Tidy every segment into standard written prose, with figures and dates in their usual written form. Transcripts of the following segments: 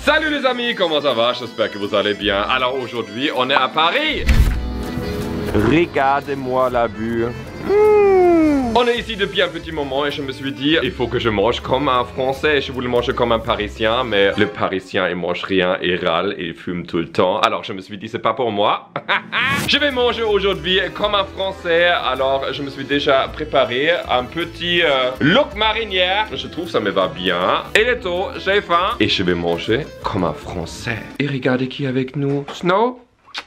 Salut les amis, comment ça va? J'espère que vous allez bien. Alors aujourd'hui, on est à Paris. Regardez-moi la vue. On est ici depuis un petit moment et je me suis dit, il faut que je mange comme un Français. Je voulais manger comme un Parisien, mais le Parisien, il mange rien, il râle, il fume tout le temps. Alors je me suis dit, c'est pas pour moi. Je vais manger aujourd'hui comme un Français. Alors je me suis déjà préparé un petit look marinière. Je trouve ça me va bien. Il est tôt, j'ai faim. Et je vais manger comme un Français. Et regardez qui est avec nous. Snow.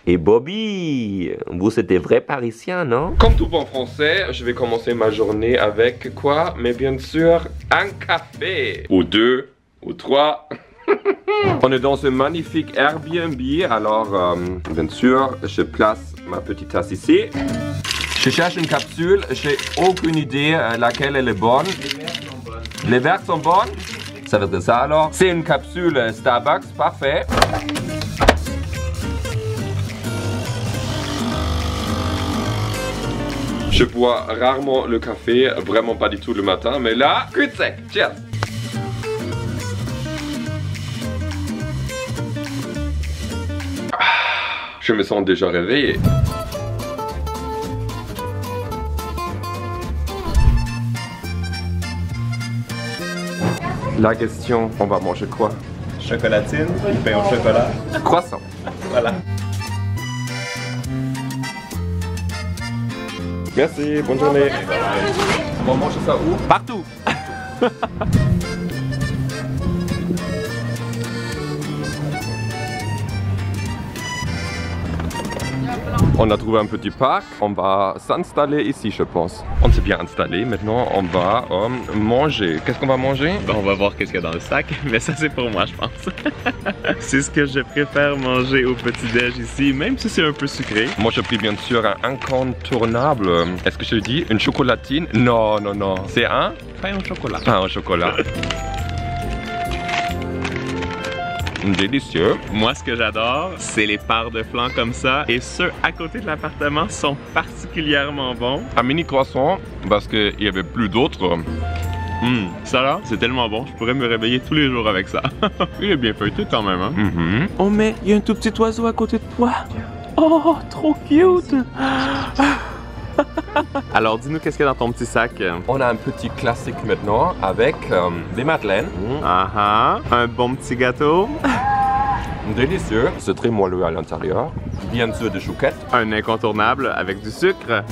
Et Bobby, vous êtes des vrais Parisiens, non? Comme tout bon français, je vais commencer ma journée avec quoi? Mais bien sûr, un café. Ou deux, ou trois. On est dans ce magnifique Airbnb. Alors, bien sûr, je place ma petite tasse ici. Je cherche une capsule. J'ai aucune idée laquelle elle est bonne. Les verres sont bonnes? Ça veut dire ça alors. C'est une capsule Starbucks, parfait. Je bois rarement le café, vraiment pas du tout le matin, mais là, cul sec, cheers! Je me sens déjà réveillé. La question, on va manger quoi? Chocolatine, pain au chocolat. Croissant. Voilà. Merci, bonne journée. On va manger ça où? Partout. On a trouvé un petit parc, on va s'installer ici je pense. On s'est bien installé, maintenant on va manger. Qu'est-ce qu'on va manger? On va voir qu'est-ce qu'il y a dans le sac, mais ça c'est pour moi je pense. C'est ce que je préfère manger au petit-déj ici, même si c'est un peu sucré. Moi j'ai pris bien sûr un incontournable. Est-ce que je dis une chocolatine? Non, non, non. C'est un Pain au chocolat. pain au chocolat. Délicieux. Moi ce que j'adore, c'est les parts de flan comme ça, et ceux à côté de l'appartement sont particulièrement bons. Un mini croissant parce qu'il n'y avait plus d'autres. Ça là, c'est tellement bon, je pourrais me réveiller tous les jours avec ça. Il est bien feuilleté quand même, hein? Oh mais il y a un tout petit oiseau à côté de toi. Oh, trop cute. Alors dis-nous qu'est-ce qu'il y a dans ton petit sac. On a un petit classique maintenant avec des madeleines. Un bon petit gâteau. Délicieux. C'est très moelleux à l'intérieur. Bien sûr des chouquettes. Un incontournable avec du sucre.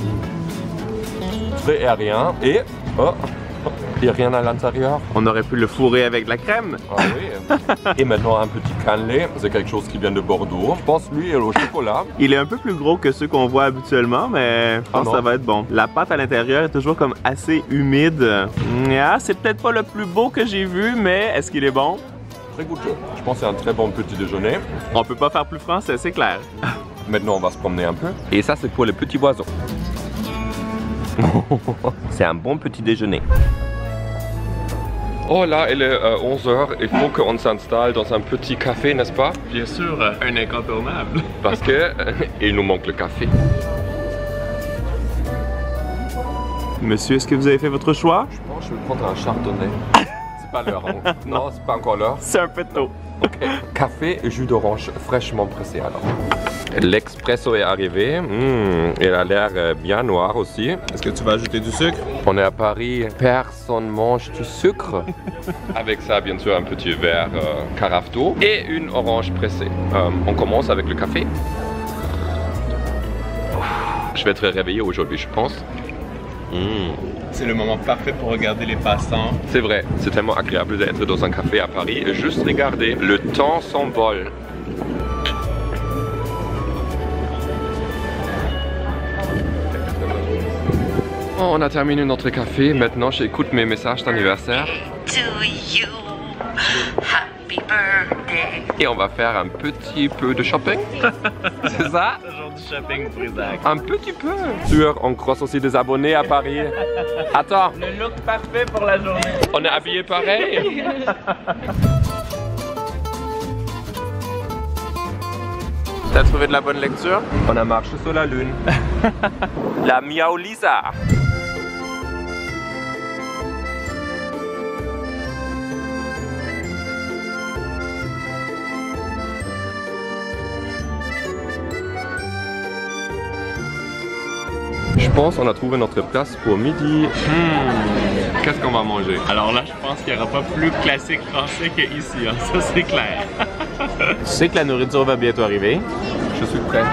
Très aérien. Et... oh, il n'y a rien à l'intérieur. On aurait pu le fourrer avec de la crème. Ah oui. Et maintenant un petit cannelé. C'est quelque chose qui vient de Bordeaux. Je pense lui est au chocolat. Il est un peu plus gros que ceux qu'on voit habituellement, mais je pense que ça va être bon. La pâte à l'intérieur est toujours comme assez humide. C'est peut-être pas le plus beau que j'ai vu, mais est-ce qu'il est bon? Très goûteux. Je pense que c'est un très bon petit déjeuner. On peut pas faire plus français, c'est clair. Maintenant on va se promener un peu. Et ça c'est pour les petits oiseaux. C'est un bon petit déjeuner. Oh là, il est 11h, il faut qu'on s'installe dans un petit café, n'est-ce pas? Bien sûr, un incontournable. Parce que il nous manque le café. Monsieur, est-ce que vous avez fait votre choix? Je pense que je vais prendre un chardonnay. C'est pas l'heure, hein? Non, c'est pas encore l'heure. C'est un peu tôt. Ok. Café et jus d'orange fraîchement pressé alors. L'expresso est arrivé. Il a l'air bien noir aussi. Est-ce que tu vas ajouter du sucre? On est à Paris, personne mange du sucre. Avec ça, bien sûr, un petit verre carafe d'eau et une orange pressée. On commence avec le café. Je vais être réveillé aujourd'hui, je pense. C'est le moment parfait pour regarder les passants. C'est vrai, c'est tellement agréable d'être dans un café à Paris et juste regarder, le temps s'envole. Oh, on a terminé notre café, maintenant j'écoute mes messages d'anniversaire. To you, happy birthday. Et on va faire un petit peu de shopping. C'est ça? Toujours du shopping pour Isaac. Un petit peu. Sûr, on croise aussi des abonnés à Paris. Attends, Le look parfait pour la journée. on est habillés pareil. T'as trouvé de la bonne lecture? On a marché sur la lune. La Miao Lisa. Je pense qu'on a trouvé notre place pour midi. Qu'est-ce qu'on va manger? Alors là, je pense qu'il n'y aura pas plus classique français qu'ici, hein. Ça c'est clair. Tu sais que la nourriture va bientôt arriver. Je suis prêt.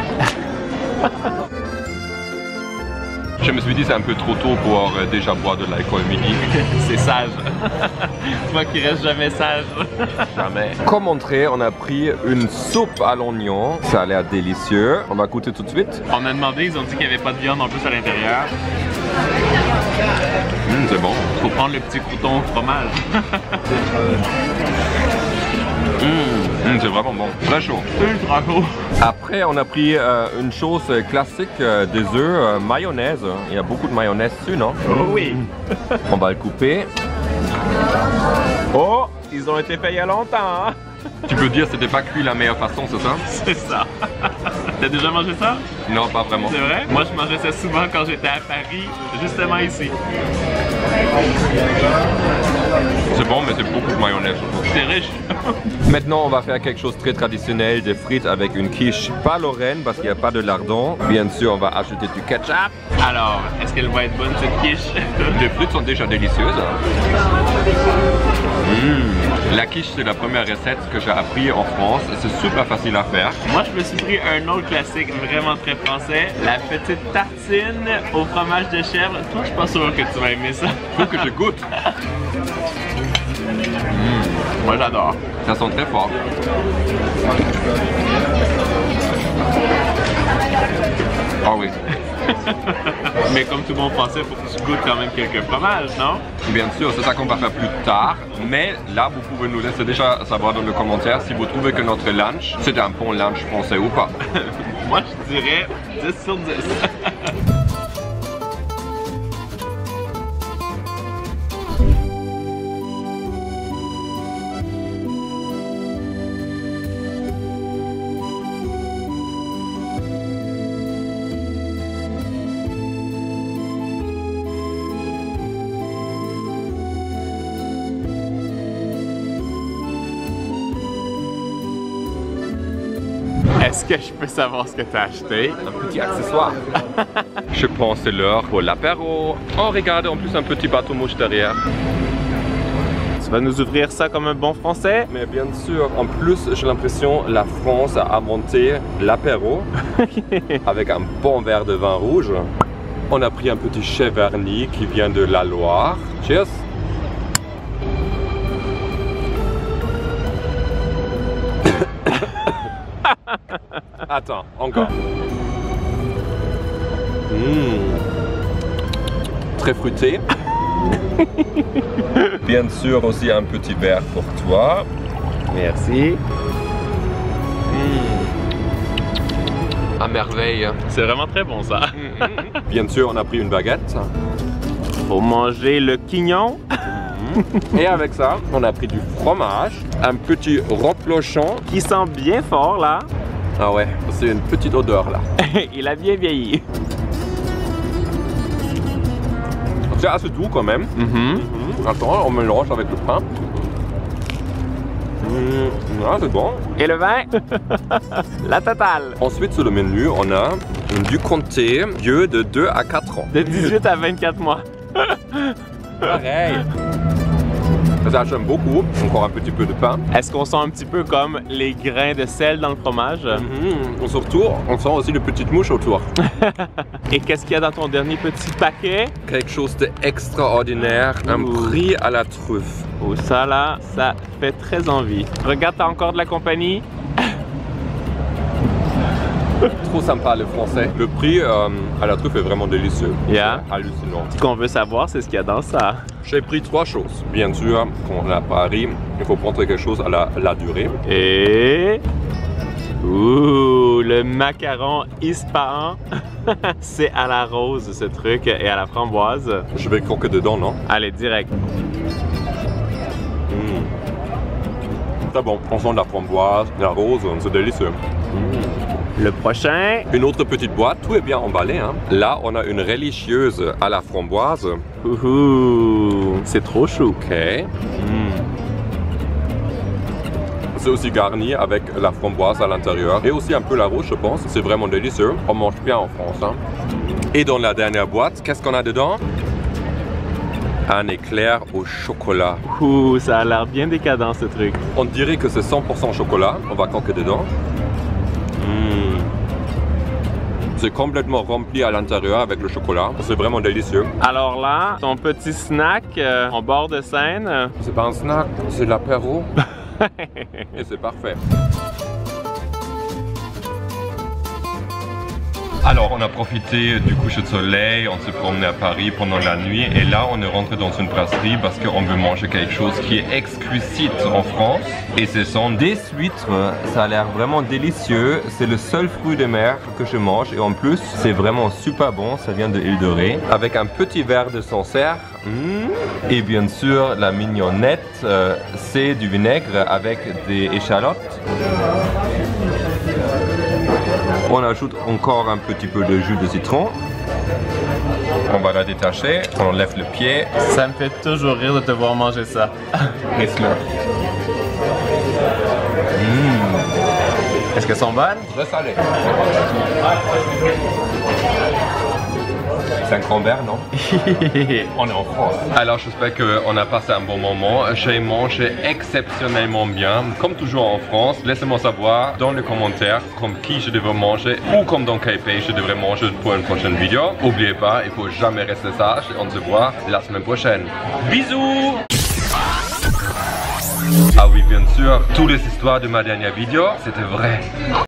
Je me suis dit c'est un peu trop tôt pour déjà boire de l'alcool midi. C'est sage. Toi qui restes jamais sage. Jamais. Comme entrée, on a pris une soupe à l'oignon. Ça a l'air délicieux. On va goûter tout de suite. On a demandé, ils ont dit qu'il n'y avait pas de viande en plus à l'intérieur. C'est bon. Faut prendre le petit crouton au fromage. C'est vraiment bon. Très chaud. Ultra chaud. Après, on a pris une chose classique des œufs, mayonnaise. Il y a beaucoup de mayonnaise dessus, non? Oh oui. On va le couper. Oh, ils ont été faits il y a longtemps, hein? Tu peux dire que c'était pas cuit la meilleure façon, c'est ça? C'est ça. T'as déjà mangé ça? Non, pas vraiment. C'est vrai? Moi, je mangeais ça souvent quand j'étais à Paris, justement ici. C'est bon, mais c'est beaucoup de mayonnaise. C'est riche. Maintenant, on va faire quelque chose de très traditionnel, des frites avec une quiche pas lorraine parce qu'il n'y a pas de lardon. Bien sûr, on va ajouter du ketchup. Alors, est-ce qu'elle va être bonne cette quiche? Les frites sont déjà délicieuses. La quiche, c'est la première recette que j'ai appris en France. C'est super facile à faire. Moi, je me suis pris un autre classique vraiment très français, la petite tartine au fromage de chèvre. Toi, je suis pas sûr que tu vas aimer ça. Faut que je goûte. Moi, j'adore. Ça sent très fort. Ah oui. Mais comme tout bon français, il faut que tu goûtes quand même quelques fromages, non? Bien sûr, c'est ça qu'on va faire plus tard. Mais là, vous pouvez nous laisser déjà savoir dans les commentaires si vous trouvez que notre lunch, c'est un bon lunch français ou pas. Moi, je dirais 10 sur 10. Est-ce que je peux savoir ce que tu as acheté? Un petit accessoire. Je pense que c'est l'heure pour l'apéro. Oh, regarde, en plus un petit bateau mouche derrière. Tu vas nous ouvrir ça comme un bon français? Mais bien sûr, en plus, j'ai l'impression que la France a inventé l'apéro avec un bon verre de vin rouge. On a pris un petit Cheverny qui vient de la Loire. Cheers! Attends, encore. Très fruité. Bien sûr aussi un petit verre pour toi. Merci. À merveille. C'est vraiment très bon ça. Bien sûr, on a pris une baguette. Pour manger le quignon. Et avec ça, on a pris du fromage, un petit replochon Qui sent bien fort là. Ah ouais, c'est une petite odeur là. Il a bien vieilli. C'est assez doux quand même. Attends, on mélange avec le pain. Ah, c'est bon. Et le vin? La totale. Ensuite, sur le menu, on a du comté vieux de 2 à 4 ans. De 18 à 24 mois. Pareil. Ça, j'aime beaucoup. Encore un petit peu de pain. Est-ce qu'on sent un petit peu comme les grains de sel dans le fromage? Surtout, on sent aussi de petites mouches autour. Et qu'est-ce qu'il y a dans ton dernier petit paquet? Quelque chose d'extraordinaire. Un brie à la truffe. Oh, ça là, ça fait très envie. Regarde, t'as encore de la compagnie? Trop sympa le français. Le prix à la truffe est vraiment délicieux. Yeah. Hallucinant. Ce qu'on veut savoir, c'est ce qu'il y a dans ça. J'ai pris 3 choses. Bien sûr, quand on est à Paris, il faut prendre quelque chose à la durée. Et... Ouh, le macaron Ispahan. C'est à la rose ce truc et à la framboise. Je vais croquer dedans, non? Allez, direct. C'est bon, on sent la framboise, la rose, c'est délicieux. Le prochain. Une autre petite boîte, tout est bien emballé. Hein. Là, on a une religieuse à la framboise. Ouh, c'est trop chou. Ok. C'est aussi garni avec la framboise à l'intérieur et aussi un peu la rose, je pense. C'est vraiment délicieux. On mange bien en France. Hein. Et dans la dernière boîte, qu'est-ce qu'on a dedans? Un éclair au chocolat. Ouh, ça a l'air bien décadent ce truc. On dirait que c'est 100% chocolat. On va croquer dedans. C'est complètement rempli à l'intérieur avec le chocolat. C'est vraiment délicieux. Alors là, ton petit snack en bord de Seine. C'est pas un snack, c'est de l'apéro. Et c'est parfait. Alors, on a profité du coucher de soleil, on s'est promené à Paris pendant la nuit et là, on est rentré dans une brasserie parce qu'on veut manger quelque chose qui est exclusif en France. Et ce sont des huîtres, ça a l'air vraiment délicieux. C'est le seul fruit de mer que je mange et en plus, c'est vraiment super bon, ça vient de Île de Ré. Avec un petit verre de Sancerre. Et bien sûr, la mignonnette, c'est du vinaigre avec des échalotes. On ajoute encore un petit peu de jus de citron. On va la détacher, on enlève le pied. Ça me fait toujours rire de te voir manger ça. Laisse-le. Est-ce qu'elles sont bonnes? Très salé. C'est un cranberre, non? On est en France. Alors j'espère qu'on a passé un bon moment. J'ai mangé exceptionnellement bien. Comme toujours en France, laissez-moi savoir dans les commentaires comme qui je devrais manger ou comme dans quel pays je devrais manger pour une prochaine vidéo. N'oubliez pas, il faut jamais rester sage et on se voit la semaine prochaine. Bisous! Ah oui, bien sûr, toutes les histoires de ma dernière vidéo, c'était vrai.